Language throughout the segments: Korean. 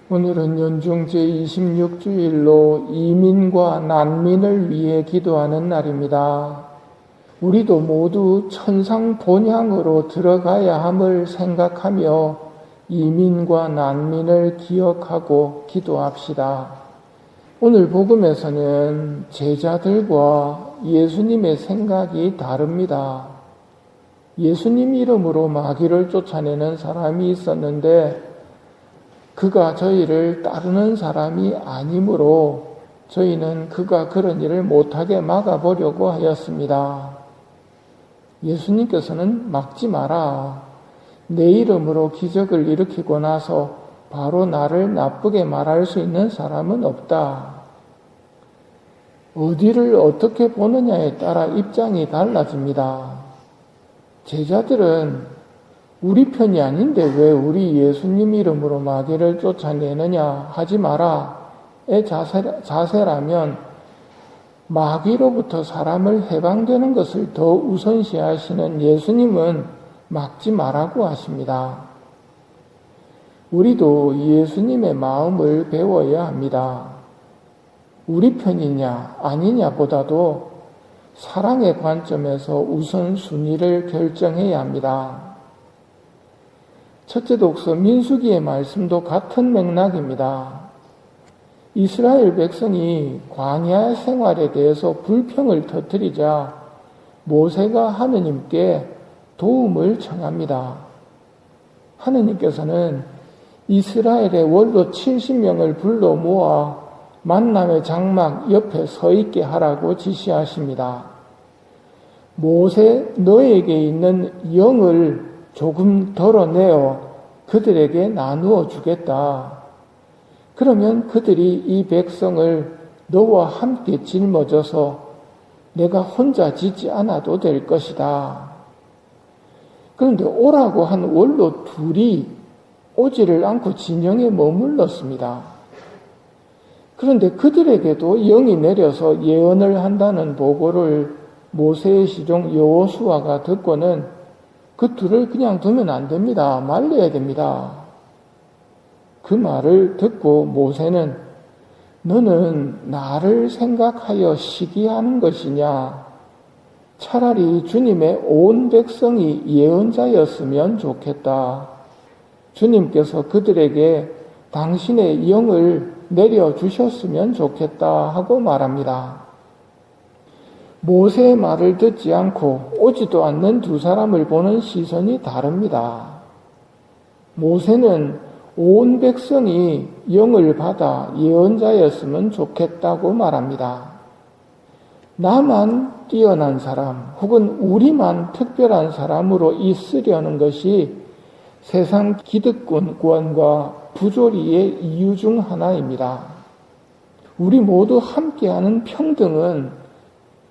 오늘은 연중 제26주일로 이민과 난민을 위해 기도하는 날입니다. 우리도 모두 천상 본향으로 들어가야 함을 생각하며 이민과 난민을 기억하고 기도합시다. 오늘 복음에서는 제자들과 예수님의 생각이 다릅니다. 예수님 이름으로 마귀를 쫓아내는 사람이 있었는데 그가 저희를 따르는 사람이 아니므로 저희는 그가 그런 일을 못하게 막아보려고 하였습니다. 예수님께서는 막지 마라. 내 이름으로 기적을 일으키고 나서 바로 나를 나쁘게 말할 수 있는 사람은 없다. 어디를 어떻게 보느냐에 따라 입장이 달라집니다. 제자들은 우리 편이 아닌데 왜 우리 예수님 이름으로 마귀를 쫓아내느냐 하지 마라의 자세라면 마귀로부터 사람을 해방되는 것을 더 우선시하시는 예수님은 막지 말라고 하십니다. 우리도 예수님의 마음을 배워야 합니다. 우리 편이냐 아니냐 보다도 사랑의 관점에서 우선순위를 결정해야 합니다. 첫째 독서 민수기의 말씀도 같은 맥락입니다. 이스라엘 백성이 광야 생활에 대해서 불평을 터뜨리자 모세가 하느님께 도움을 청합니다. 하느님께서는 이스라엘의 원로 70명을 불러 모아 만남의 장막 옆에 서 있게 하라고 지시하십니다. 모세, 너에게 있는 영을 조금 덜어내어 그들에게 나누어 주겠다. 그러면 그들이 이 백성을 너와 함께 짊어져서 내가 혼자 짓지 않아도 될 것이다. 그런데 오라고 한 원로 둘이 오지를 않고 진영에 머물렀습니다. 그런데 그들에게도 영이 내려서 예언을 한다는 보고를 모세의 시종 여호수아가 듣고는 그 둘을 그냥 두면 안 됩니다. 말려야 됩니다. 그 말을 듣고 모세는 너는 나를 생각하여 시기하는 것이냐? 차라리 주님의 온 백성이 예언자였으면 좋겠다. 주님께서 그들에게 당신의 영을 내려주셨으면 좋겠다 하고 말합니다. 모세의 말을 듣지 않고 오지도 않는 두 사람을 보는 시선이 다릅니다. 모세는 온 백성이 영을 받아 예언자였으면 좋겠다고 말합니다. 나만 뛰어난 사람 혹은 우리만 특별한 사람으로 있으려는 것이 세상 기득권과 부조리의 이유 중 하나입니다. 우리 모두 함께하는 평등은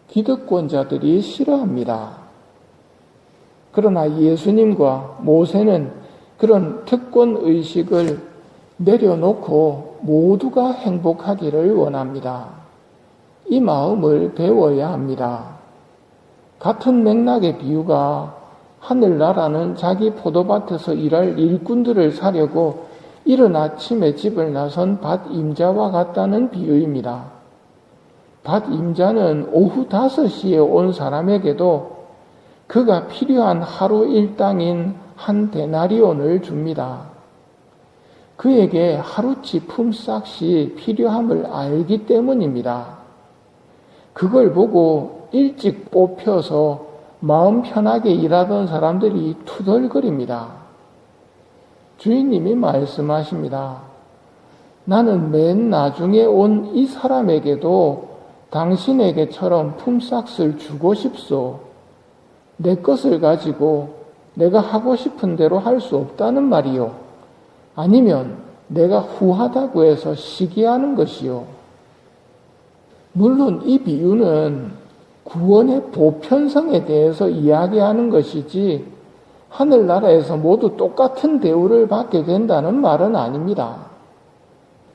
기득권자들이 싫어합니다. 그러나 예수님과 모세는 그런 특권의식을 내려놓고 모두가 행복하기를 원합니다. 이 마음을 배워야 합니다. 같은 맥락의 비유가 하늘나라는 자기 포도밭에서 일할 일꾼들을 사려고 이른 아침에 집을 나선 밭 임자와 같다는 비유입니다. 밭 임자는 오후 5시에 온 사람에게도 그가 필요한 하루 일당인 한 데나리온을 줍니다. 그에게 하루치 품삯이 필요함을 알기 때문입니다. 그걸 보고 일찍 뽑혀서 마음 편하게 일하던 사람들이 투덜거립니다. 주인님이 말씀하십니다. 나는 맨 나중에 온 이 사람에게도 당신에게처럼 품삯을 주고 싶소. 내 것을 가지고 내가 하고 싶은 대로 할 수 없다는 말이요. 아니면 내가 후하다고 해서 시기하는 것이요. 물론 이 비유는 구원의 보편성에 대해서 이야기하는 것이지 하늘나라에서 모두 똑같은 대우를 받게 된다는 말은 아닙니다.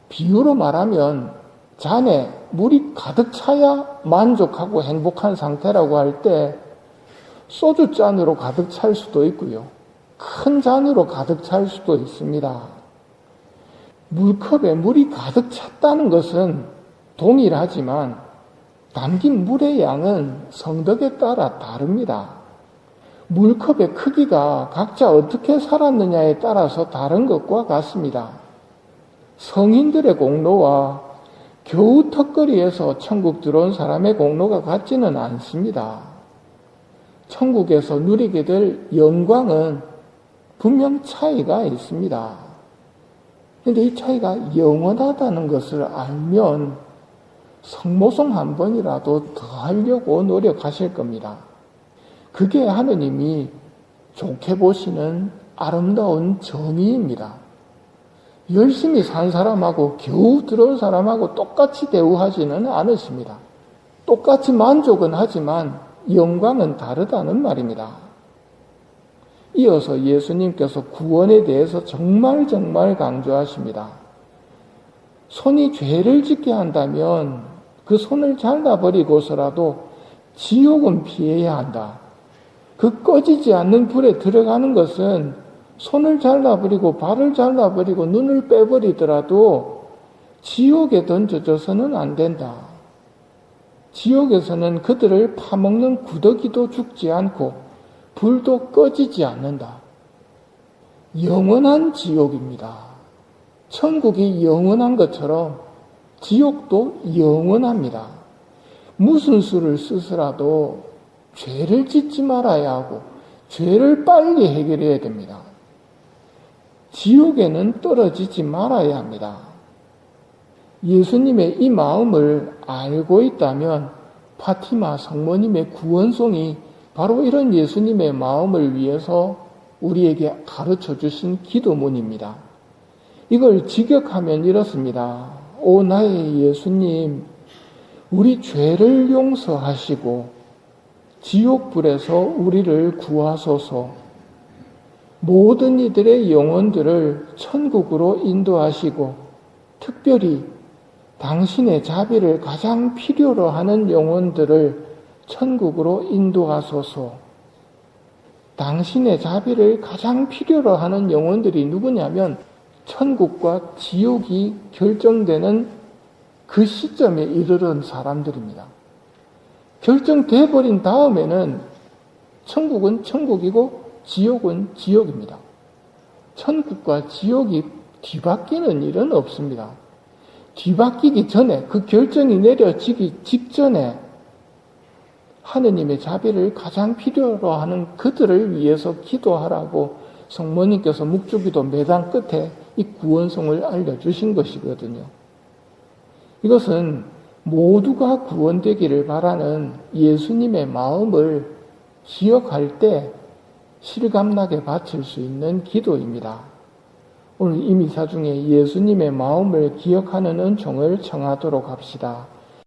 비유로 말하면 잔에 물이 가득 차야 만족하고 행복한 상태라고 할 때 소주 잔으로 가득 찰 수도 있고요. 큰 잔으로 가득 찰 수도 있습니다. 물컵에 물이 가득 찼다는 것은 동일하지만 담긴 물의 양은 성덕에 따라 다릅니다. 물컵의 크기가 각자 어떻게 살았느냐에 따라서 다른 것과 같습니다. 성인들의 공로와 겨우 턱걸이에서 천국 들어온 사람의 공로가 같지는 않습니다. 천국에서 누리게 될 영광은 분명 차이가 있습니다. 그런데 이 차이가 영원하다는 것을 알면 성모송 한 번이라도 더 하려고 노력하실 겁니다. 그게 하느님이 좋게 보시는 아름다운 정의입니다. 열심히 산 사람하고 겨우 들어온 사람하고 똑같이 대우하지는 않으십니다. 똑같이 만족은 하지만 영광은 다르다는 말입니다. 이어서 예수님께서 구원에 대해서 정말 강조하십니다. 손이 죄를 짓게 한다면 그 손을 잘라버리고서라도 지옥은 피해야 한다. 그 꺼지지 않는 불에 들어가는 것은 손을 잘라버리고 발을 잘라버리고 눈을 빼버리더라도 지옥에 던져져서는 안 된다. 지옥에서는 그들을 파먹는 구더기도 죽지 않고 불도 꺼지지 않는다. 영원한 지옥입니다. 천국이 영원한 것처럼 지옥도 영원합니다. 무슨 수를 쓰더라도 죄를 짓지 말아야 하고 죄를 빨리 해결해야 됩니다. 지옥에는 떨어지지 말아야 합니다. 예수님의 이 마음을 알고 있다면 파티마 성모님의 구원송이 바로 이런 예수님의 마음을 위해서 우리에게 가르쳐 주신 기도문입니다. 이걸 직역하면 이렇습니다. 오 나의 예수님, 우리 죄를 용서하시고 지옥불에서 우리를 구하소서. 모든 이들의 영혼들을 천국으로 인도하시고 특별히 당신의 자비를 가장 필요로 하는 영혼들을 천국으로 인도하소서. 당신의 자비를 가장 필요로 하는 영혼들이 누구냐면 천국과 지옥이 결정되는 그 시점에 이르는 사람들입니다. 결정돼 버린 다음에는 천국은 천국이고 지옥은 지옥입니다. 천국과 지옥이 뒤바뀌는 일은 없습니다. 뒤바뀌기 전에, 그 결정이 내려지기 직전에 하느님의 자비를 가장 필요로 하는 그들을 위해서 기도하라고 성모님께서 묵주기도 매단 끝에 이 구원송을 알려주신 것이거든요. 이것은 모두가 구원되기를 바라는 예수님의 마음을 기억할 때 실감나게 바칠 수 있는 기도입니다. 오늘 이 미사 중에 예수님의 마음을 기억하는 은총을 청하도록 합시다.